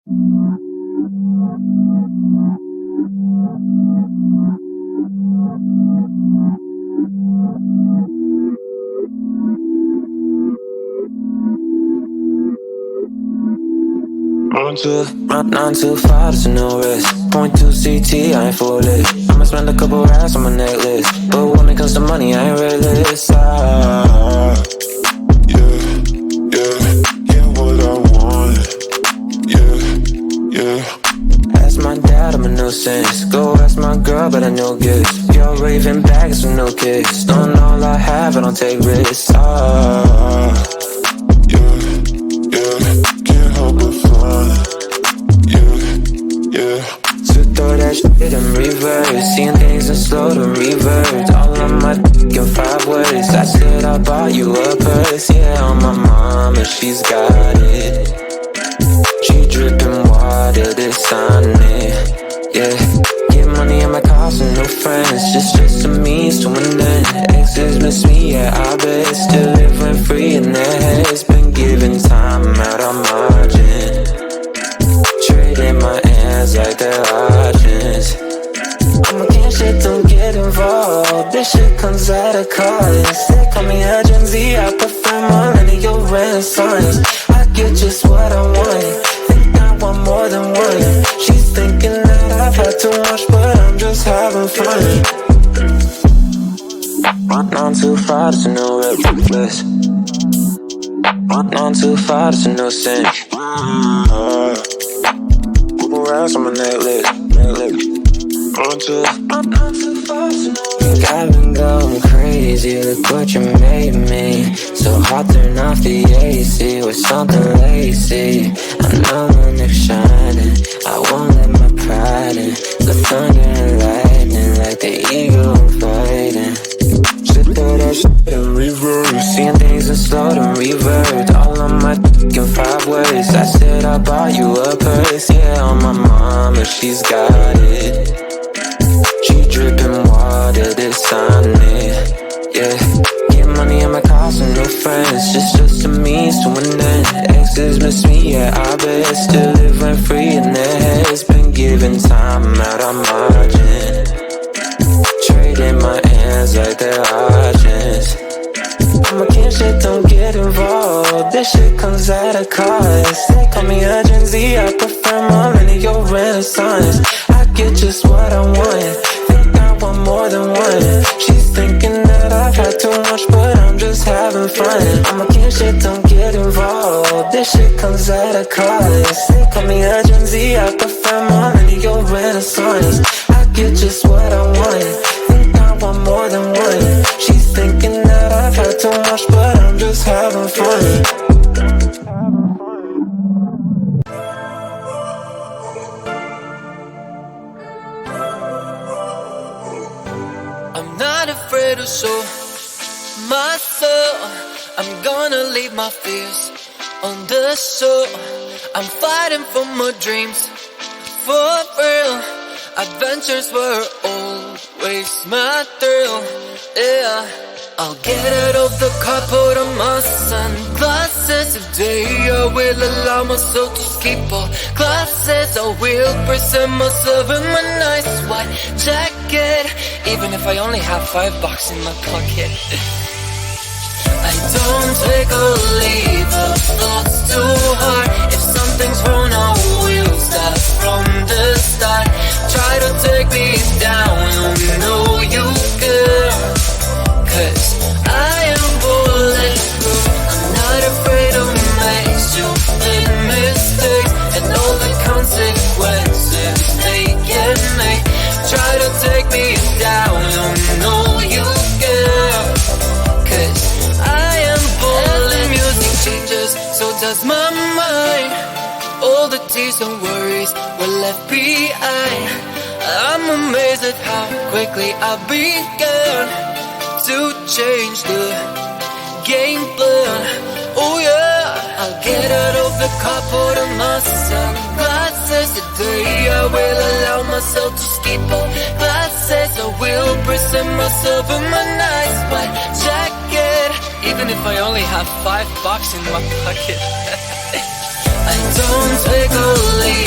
Run too far, there's no risk. 0.2 CT, I ain't for it. I'ma spend a couple racks on my necklace, but when it comes to money, I ain't realist. Yeah, what I want. Yeah. Ask my dad, I'm a nuisance. Go ask my girl, but I know gifts. You're raving bags with no kicks. Don't all I have, I don't take risks. Can't help but fun. Yeah. So throw that shit in reverse. Seeing things in slow to revert. All on my in 5 words. I said I bought you a purse. Yeah, on my mom, and she's got it. She dripping water, this on it. Yeah. Get money in my cost and no friends. Just a means to an end. Exes miss me, yeah, I bet. Still living free in their heads. Been giving time out on margin. Trading my hands like they're options. I'm a king shit, don't get involved. This shit comes at a cost. They call me a Gen Z, I prefer millennial renaissance. I get just what I want. Think I want more than one. She's thinking that I've had too much, but I'm just having fun. Run on too far, there's no reckless. Run on too far, there's no sense. Couple racks on my necklace. Run too far, there's no think I've been going crazy, look what you made me. So hot, turn off the AC with something lacy. I know when they're shining, I won't let my pride in. The thunder and lightning like the eagle I'm fighting. Should throw that shit in reverse. Seeing things in slow to revert. All on my in 5 words. I said I bought you a purse. Yeah, on my mom, and she's got it. She dripping water, this on it. Yeah, get money in my cost and no friends. Just a means to an end. Exes miss me, yeah, I bet. Still living free in their heads. Been giving time out on margin. Trading my hands like they're options. I'm a king shit, don't get involved. This shit comes at a cost. They call me a Gen Z, I prefer millennial renaissance. I get just what I want. Think I want more than one. She's thinking that I've had too much, but I'm just having fun. I'm a king shit, don't get involved. This shit comes at a cost. They call me a Gen Z, I prefer millennial renaissance. I get just what I want. Think I want more than one. She's thinking that I've had too much, but I'm just having fun. I'm not afraid to show myself. I'm gonna leave my fears on the show. I'm fighting for my dreams, for real. Adventures were always my thrill, yeah. I'll get out of the car, put on my sunglasses. Today I will allow myself to skip all classes. I will present myself in my nice white jacket, even if I only have $5 in my pocket. I don't take or leave the thoughts too hard. If something's wrong, I will start from the start. Try to take me down, you know you can. 'Cause I am bulletproof. I'm not afraid to make stupid mistakes and all the consequences they can make. Try to take me down, you know you can. 'Cause I am bulletproof. The music changes, so does my mind. All the tears and worries were left behind. I'm amazed at how quickly I began to change the game plan. Oh yeah, I'll get out of the car, put on my sunglasses. Today I will allow myself to skip all classes. I will present myself in my nice white jacket, even if I only have $5 in my pocket. I don't take or leave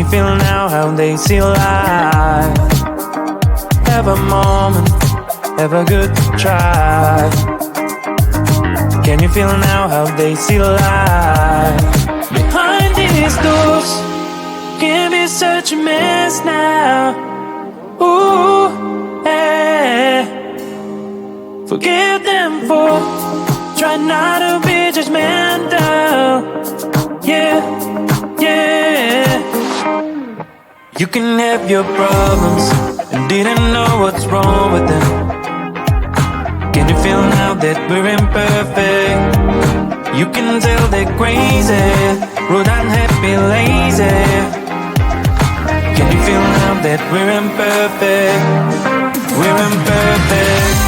you feel now how they see life? Have a moment, have a good try. Can you feel now how they see life? Behind these doors can be such a mess now. Ooh, yeah. Forgive them for trying not to be judgmental. Yeah, yeah. You can have your problems and didn't know what's wrong with them. Can you feel now that we're imperfect? You can tell they're crazy, rude, unhappy, lazy. Can you feel now that we're imperfect? We're imperfect.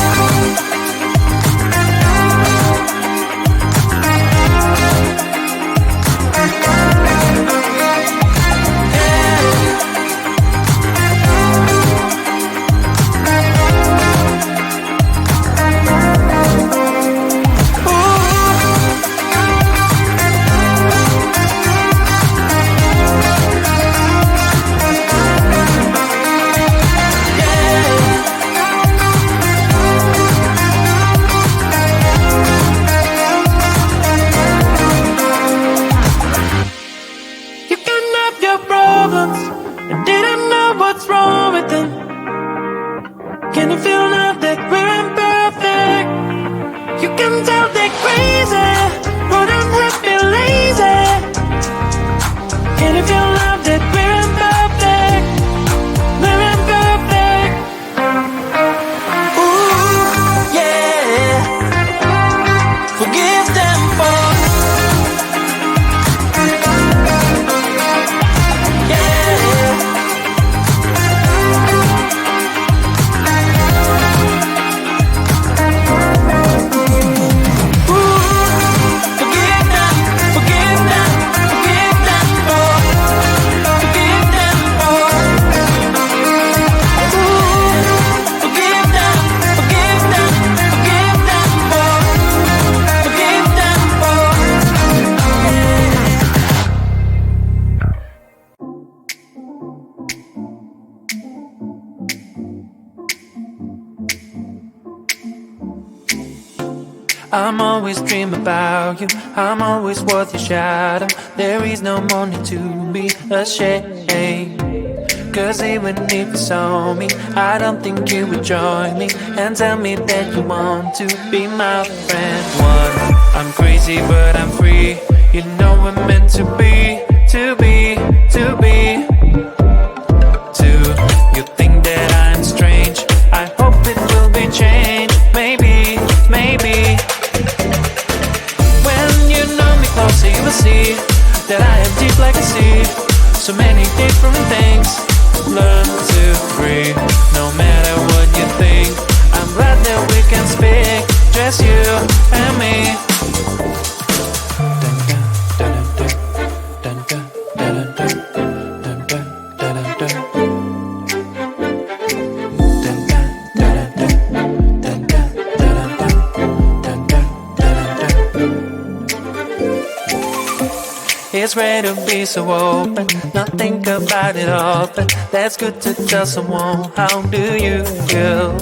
I'm always dreaming about you, I'm always worth your shadow. There is no money to be ashamed, 'cause even if you saw me, I don't think you would join me and tell me that you want to be my friend. One, I'm crazy but I'm free. You know we're meant to be, to be, to be. Two, you think that I'm strange. I hope it will be changed. Maybe, maybe. So you will see that I am deep like a sea. So many different things. Learn to breathe, no matter what you think. I'm glad that we can speak, just you and me. It's rare to be so open, not think about it often. That's good to tell someone, how do you feel?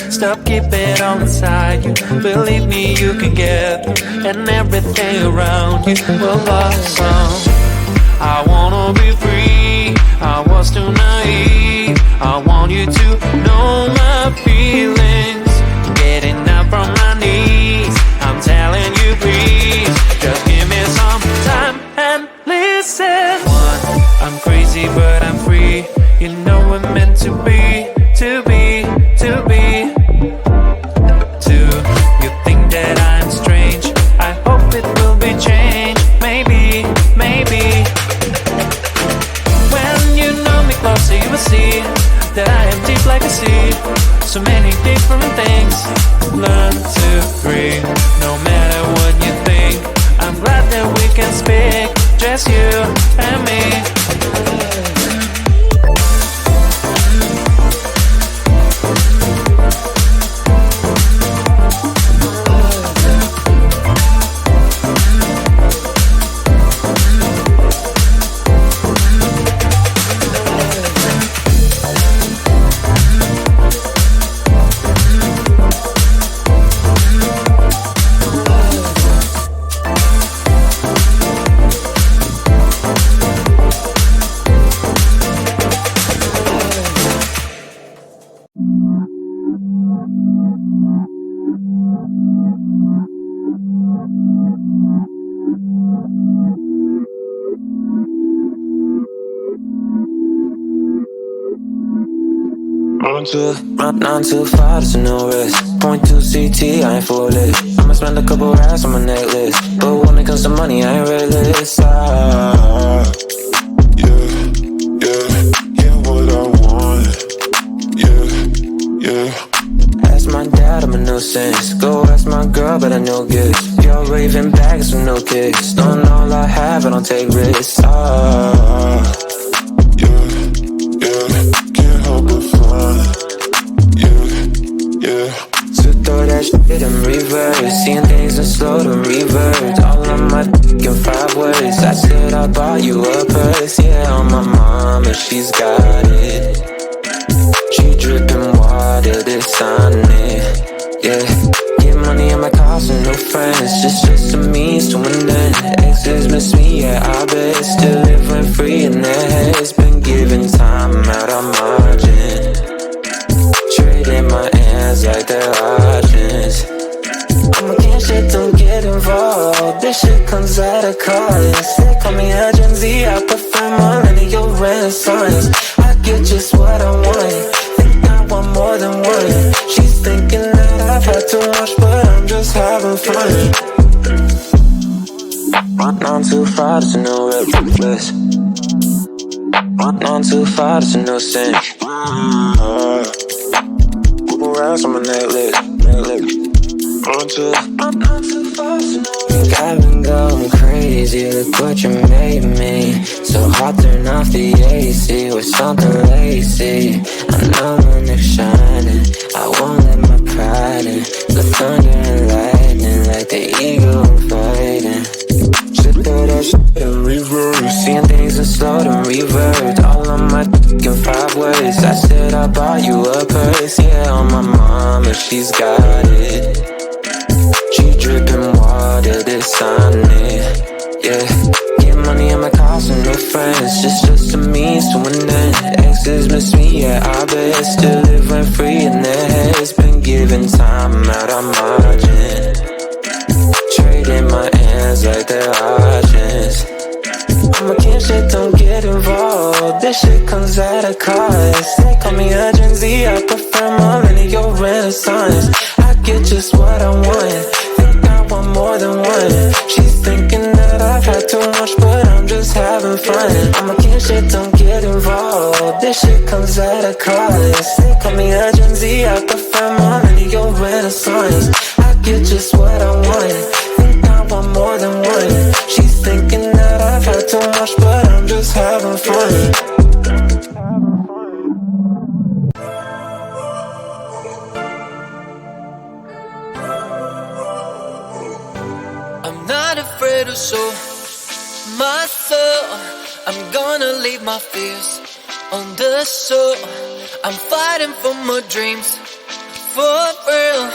Stop keeping it on inside you. Believe me, you can get through, and everything around you will blossom. I wanna be free, I was too naive. I want you to know my feelings. Getting up from my knees, I'm telling you please, just give me some time and listen. One, I'm crazy but I'm free. You know we're meant to be, to be, to be. Two, you think that I'm strange. I hope it will be changed. Maybe, maybe. When you know me closer you will see that I am deep like a sea. So many different things. Learn to breathe, no matter what you think. I'm glad that we can speak, just you and me. Run too far, there's no risk. Point 2 CT, I ain't full lit. I'ma spend a couple racks on my necklace, but when it comes to money, I ain't realist. Yeah, what I want. Yeah. Ask my dad, I'm a nuisance. Go ask my girl, but I know gifts. Y'all raving bags with no kicks. Don't know all I have, I don't take risks. Can't help but find. Yeah. So throw that shit in reverse. Seeing things in slow to reverse. All on my dick in 5 words. I said I bought you a purse. Yeah, on my mama, she's got it. She dripping water, this on it. Yeah, get money in my cars and no friends. Just a means to an end. Exes miss me, yeah, I bet. Still living free in their heads. Been giving time out on margin. Trading my hands like they're options. I'm against shit, don't get involved. This shit comes at a cost. They call me a Gen Z, I prefer millennial renaissance. I get just what I want. Think I want more than one. She's thinking that I've had too much, but I'm just having fun. Run on too far, there's no reckless. Run on too far, there's no sin. Couple rounds on my necklace. Run too far, think I've been going crazy. Look what you made me. So hot, turn off the AC with something lazy. I know when they're shining, I won't let my pride in. The thunder and lightning like the eagle I'm fighting. Should throw that shit in reverse. Seeing things in slow to revert. All on my dick in 5 words. I said I bought you a purse. Yeah, on my mama, she's got it. She dripping water, this on it. Yeah, get money in my cars and no friends. Just a means to an end. Exes miss me, yeah, I bet. Still living free in their heads. Been giving time out on margin. Trading my hands like they're options. I'm against shit, don't get involved. This shit comes at a cost. They call me a Gen Z, I prefer millennial renaissance. I get just what I want. Think I want more than one. She's thinking that I've had too much, but I'm just having fun. I'm against shit, don't get involved. This shit comes at a cost. They call me a Gen Z, I prefer millennial renaissance. I get just what I want. Think I want more than one. She's thinking that I've had too much, but I'm just having fun. I'm not afraid to show myself. I'm gonna leave my fears on the show. I'm fighting for my dreams, for real.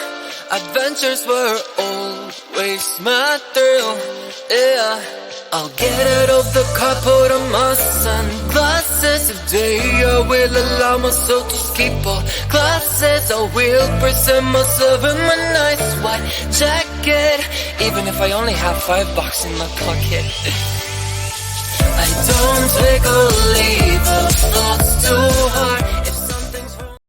Adventures were always my thrill, yeah. I'll get out of the car, put on my sunglasses. Today I will allow myself to skip all classes. I will present myself in my nice white jacket, even if I only have $5 in my pocket. I don't take or leave the thoughts too hard.